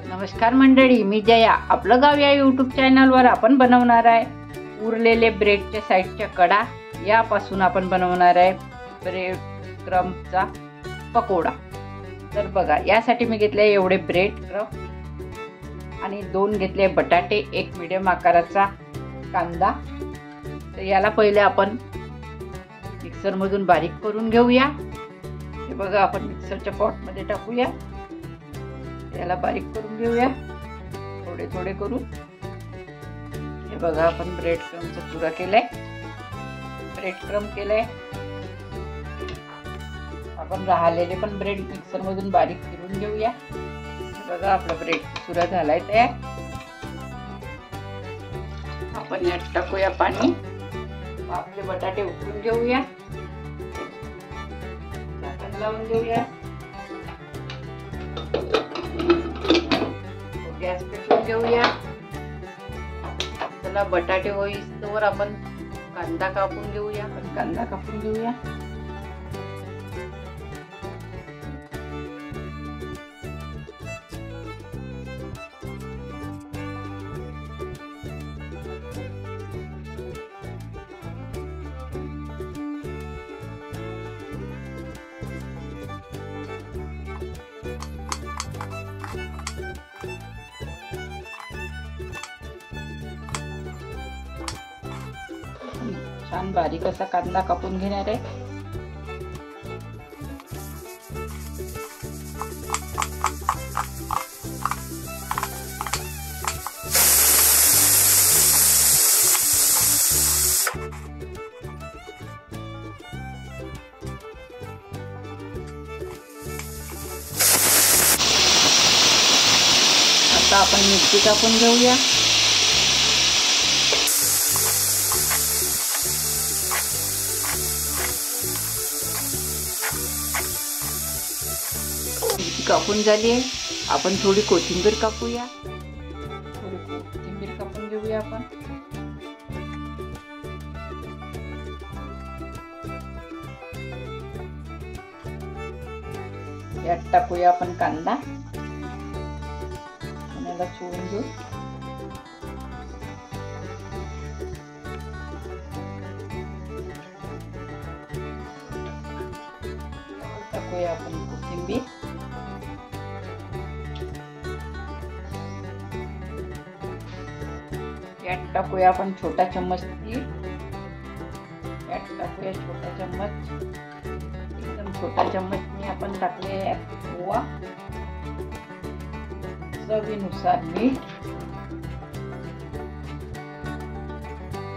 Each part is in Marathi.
नमस्कार मंडळी, मी जया. आपलं गाव या यूट्यूब चॅनलवर आपण बनवणार आहे उरलेले ब्रेडच्या साईडच्या कडा. यापासून आपण बनवणार आहे ब्रेड क्रम्बचा पकोडा. तर बघा, यासाठी मी घेतले एवढे ब्रेड क्रम्ब आणि 2 घेतले बटाटे, 1 मीडियम आकाराचा कांदा. तर याला पहिले आपण मिक्सरमधून बारीक करून घेऊया. हे बघा, आपण मिक्सरच्या पॉटमध्ये टाकूया. याला बारीक करून घेऊया थोडे थोडे करून. हे बघा, आपण ब्रेड क्रम्बचा चुरा केलाय, ब्रेड क्रम्ब केलाय. आपण राहिलेले पण ब्रेड मिक्सर मधून बारीक करून घेऊया. हे बघा, आपला ब्रेड चुरा झालाय तयार. आपण यात टाकूया पाणी. आपले बटाटे उकळून घेऊया, झाकण लावून घेऊया. गॅस पेटवून घेऊया. चला, बटाटे होईस्तोवर आपण कांदा कापून घेऊया. छान बारीक असा कांदा कापून घेणार आहे. आता आपण मिरची कापून घेऊया. कापून झाली आहे. आपण थोडी कोथिंबीर कापूया. कापून घेऊया आपण. यात टाकूया आपण कांदा. याला चोळून घेऊ. टाकूया आपण कोथिंबीर. यात टाकूया आपण छोटा चम्मच तीळ. यात टाकूया छोटा चम्मच, एकदम छोटा चम्मचने आपण टाकले ओवा. चवीनुसार मीठ.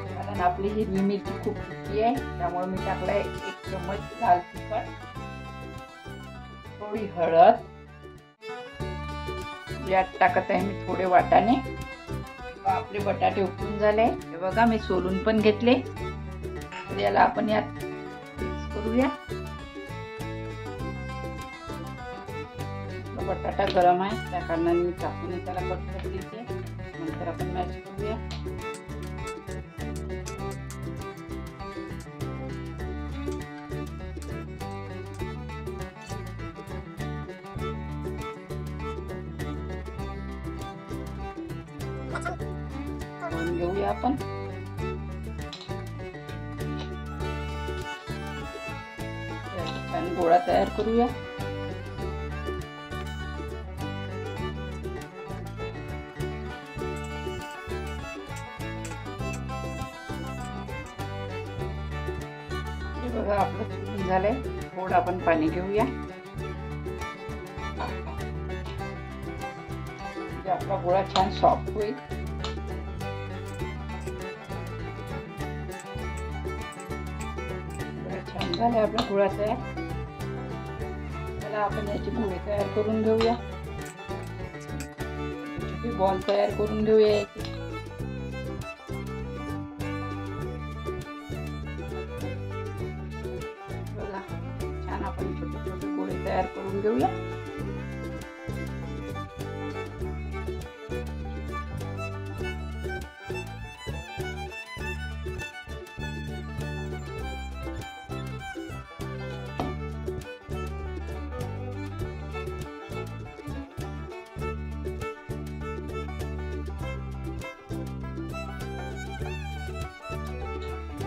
कारण आपली हिरवी मिरची खूप तिखी आहे, त्यामुळे मी टाकलाय 1 चम्मच लाल तिखट. थोडी हळद. यात टाकत आहे मी थोडे वाटाणे. आपले बटाटे उकळून झाले. हे बघा, मी सोलून पण घेतले. तर याला आपण यात मिक्स करूया. बटाटा गरम आहे, त्या कारणाने मी टाकून त्याला कट करून घेते. नंतर आपण मॅश करूया. घेऊया आपण. छान गोळा तयार करूया. हे बघा, आपलं चुरून झालंय. थोडं आपण पाणी घेऊया. म्हणजे आपला गोळा छान सॉफ्ट होईल. छान झाले आपला गोळा तयार. चला, आपण याची गोळे तयार करून घेऊया. छोटी बॉल तयार करून घेऊया याची. बघा, छान आपण छोटे छोटे गोळे तयार करून घेऊया.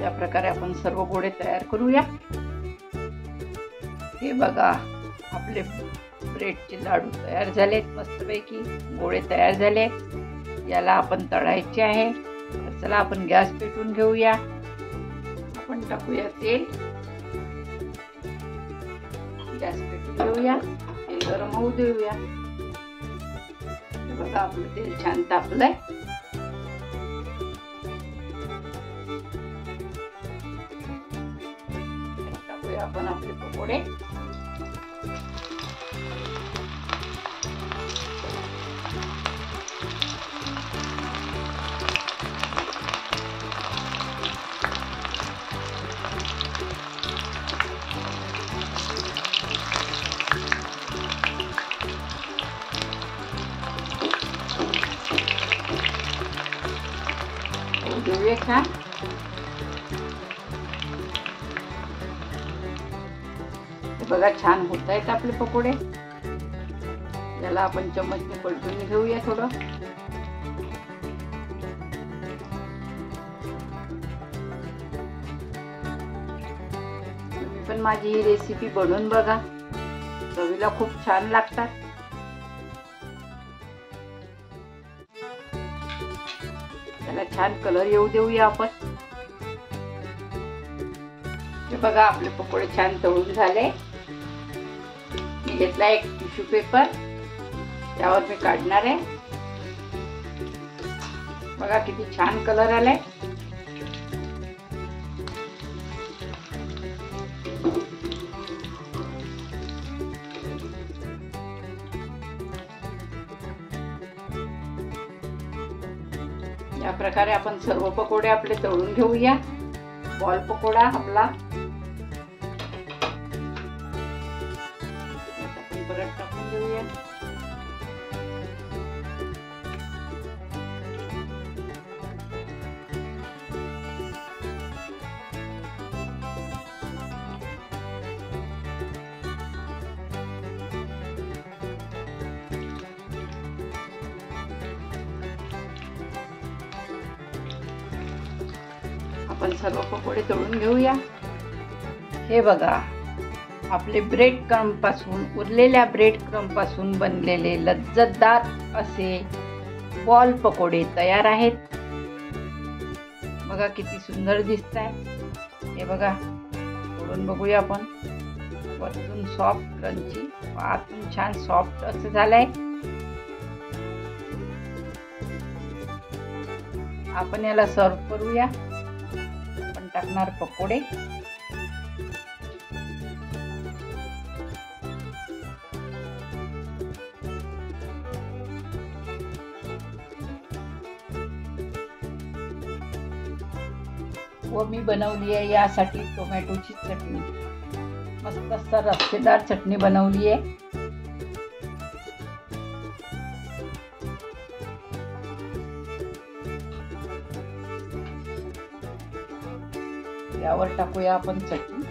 या प्रकारे आपण सर्व गोळे तयार करूया। हे बघा आपले ब्रेडचे लाडू तयार झालेत, मस्तपैकी गोळे तयार झाले। याला आपण तळायचे आहे। तर चला आपण गॅस पेटवून घेऊया। आपण टाकूया तेल, गॅस पेटवून घेऊया, तेल गरम होऊ देऊया। बघा आपलं तेल छान तापलंय। टाकूया आपण आपले पकोडे। देऊया छान। बघा छान होत आहेत आपले पकोडे। याला आपण चमचने पलटून घेऊया थोडं। तुम्ही पण माझी ही रेसिपी बनवून बघा, चवीला खूप छान लागतात। त्याला छान कलर येऊ देऊया आपण। हे बघा आपले पकोडे छान तळून झाले। मी घेतला एक टिश्यू पेपर, त्यावर मी काढणार आहे। बघा किती छान कलर आलाय। या प्रकारे आपण सर्व पकोडे आपले तळून घेऊया। बॉल पकोडा आपला आपण परत टाकून देऊया। आपण सर्व पकोडे तळून घेऊया। हे बघा आपले ब्रेड क्रम्ब पासून, उरलेल्या ब्रेड क्रम्ब पासून बनलेले लज्जतदार असे बॉल पकोडे तयार आहेत। बघा किती सुंदर दिसताय। हे बघा तोडून बघूया आपण। वरतून सॉफ्ट क्रंची, आतून छान सॉफ्ट असं झालंय। आपण याला सर्व करूया। आपण टाकणार पकोडे। व मी बनवली आहे यासाठी टोमॅटोची चटणी। मस्त असा रस्सेदार चटणी बनवली आहे। यावर टाकूया आपण चटणी।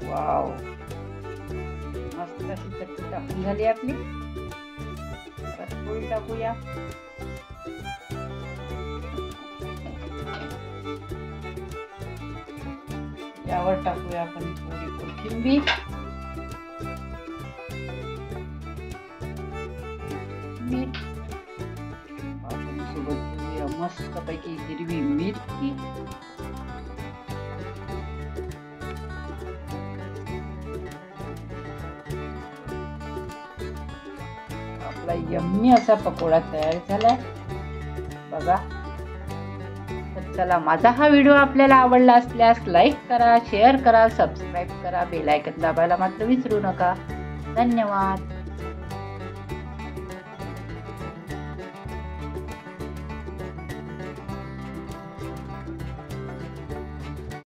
वाव, मस्त अशी चटणी टाकून झाली आपली। पोळी टाकूया। यावर टाकूया आपण थोडी कोथिंबीर। सोबत घेऊया मस्त पैकी हिरवी मिरची। आपला यम्मी असा पकोडा तयार झालाय बघा। तर चला, माझा हा व्हिडिओ आपल्याला आवडला असल्यास लाईक करा, शेअर करा, सबस्क्राईब करा, बेल आयकॉन दाबायला मात्र विसरू नका। धन्यवाद।